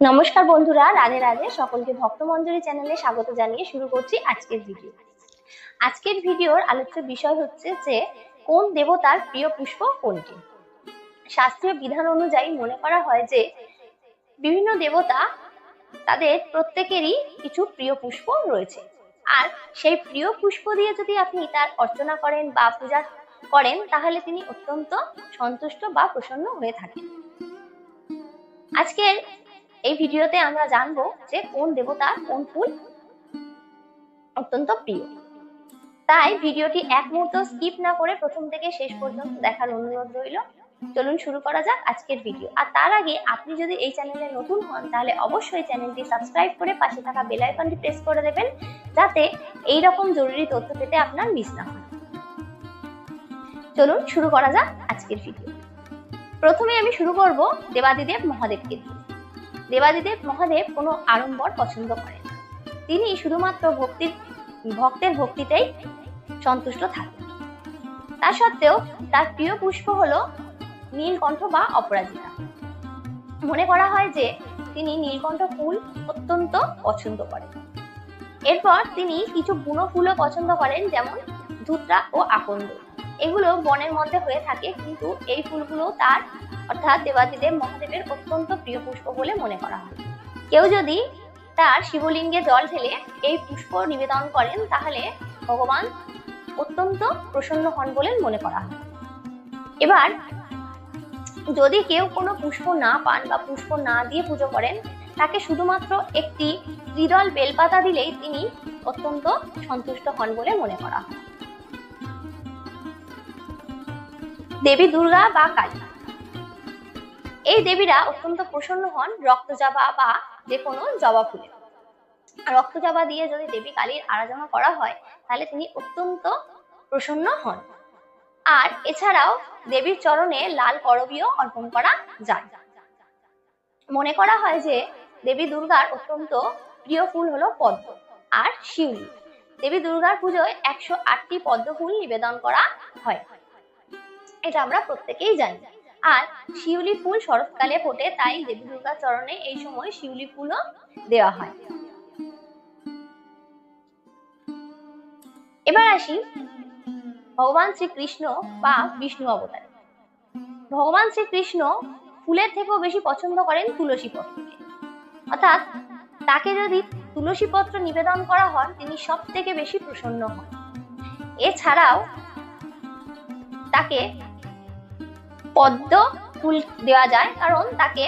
নমস্কার বন্ধুরা, রাধে রাধে। সকলকে ভক্তমঞ্জরি চ্যানেলে স্বাগত জানিয়ে শুরু করছি আজকের ভিডিও। আজকের ভিডিওর আলোচ্য বিষয় হচ্ছে যে কোন দেবতার প্রিয় পুষ্প কোনটি। শাস্ত্রীয় বিধান অনুযায়ী মনে করা হয় যে বিভিন্ন দেবতা তাদের প্রত্যেকেরই কিছু প্রিয় পুষ্প রয়েছে, আর সেই প্রিয় পুষ্প দিয়ে যদি আপনি তার অর্চনা করেন বা পূজা করেন তাহলে তিনি অত্যন্ত সন্তুষ্ট বা প্রসন্ন হয়ে থাকেন। আজকের এই ভিডিওতে আমরা জানবো যে কোন দেবতার কোন ফুল অত্যন্ত প্রিয়। তাই ভিডিওটি এক মুহূর্ত স্কিপ না করে প্রথম থেকে শেষ পর্যন্ত দেখার অনুরোধ রইল। চলুন শুরু করা যাক আজকের ভিডিও। আর তার আগে আপনি যদি এই চ্যানেলে নতুন হন তাহলে অবশ্যই চ্যানেলটি সাবস্ক্রাইব করে পাশে থাকা বেল আইকনটি প্রেস করে দেবেন, যাতে এই রকম জরুরি তথ্য পেতে আপনার মিস না হয়। চলুন শুরু করা যাক আজকের ভিডিও। প্রথমে আমি শুরু করব দেবাদিদেব মহাদেবকে দিয়ে। দেবাদিদেব মহাদেব কোনো আড়ম্বর পছন্দ করেন না। তিনি শুধুমাত্র ভক্তের ভক্তিতেই সন্তুষ্ট থাকেন। তা সত্ত্বেও তার প্রিয় পুষ্প হলো নীলকণ্ঠ বা অপরাজিতা। মনে করা হয় যে তিনি নীলকণ্ঠ ফুল অত্যন্ত পছন্দ করেন। এরপর তিনি কিছু বুনো ফুলও পছন্দ করেন, যেমন ধুত্রা ও আকন্দ। এগুলো বনের মধ্যে হয়ে থাকে, কিন্তু এই ফুলগুলো তার অর্থাৎ দেবাদিদেব মহাদেবের অত্যন্ত প্রিয় পুষ্প বলে মনে করা হয়। কেউ যদি তার শিবলিঙ্গে জল ঢেলে এই পুষ্প নিবেদন করেন তাহলে ভগবান অত্যন্ত প্রসন্ন হন বলে মনে করা হয়। এবার যদি কেউ কোনো পুষ্প না পান বা পুষ্প না দিয়ে পুজো করেন, তাকে শুধুমাত্র একটি ত্রিদল বেলপাতা দিলেই তিনি অত্যন্ত সন্তুষ্ট হন বলে মনে করা হয়। দেবী দুর্গা বা কালী, এই দেবীরা অত্যন্ত প্রসন্ন হন রক্তজবা বা যে কোনো জবা ফুলে। রক্তজবা দিয়ে যদি দেবী কালীর আরাধনা করা হয় তাহলে তিনি অত্যন্ত প্রসন্ন হন। আর এছাড়াও দেবীর চরণে লাল করবীও অর্পণ করা যায়। মনে করা হয় যে দেবী দুর্গার অত্যন্ত প্রিয় ফুল হলো পদ্ম আর শিউলি। দেবী দুর্গার পুজোয় 108টি পদ্ম ফুল নিবেদন করা হয়, এটা আমরা প্রত্যেকেই জানি। আর শিউলি ফুল শরৎকালে ফোটে, তাই দেবী দুর্গার চরণে এই সময় শিউলি ফুলও দেওয়া হয়। এবার আসি ভগবান শ্রীকৃষ্ণ বা বিষ্ণু অবতারে। ভগবান শ্রীকৃষ্ণ ফুলের থেকেও বেশি পছন্দ করেন তুলসী পত্রকে, অর্থাৎ তাকে যদি তুলসী পত্র নিবেদন করা হয় তিনি সব থেকে বেশি প্রসন্ন হন। এছাড়াও তাকে পদ্ম ফুল দেওয়া যায়, কারণ তাকে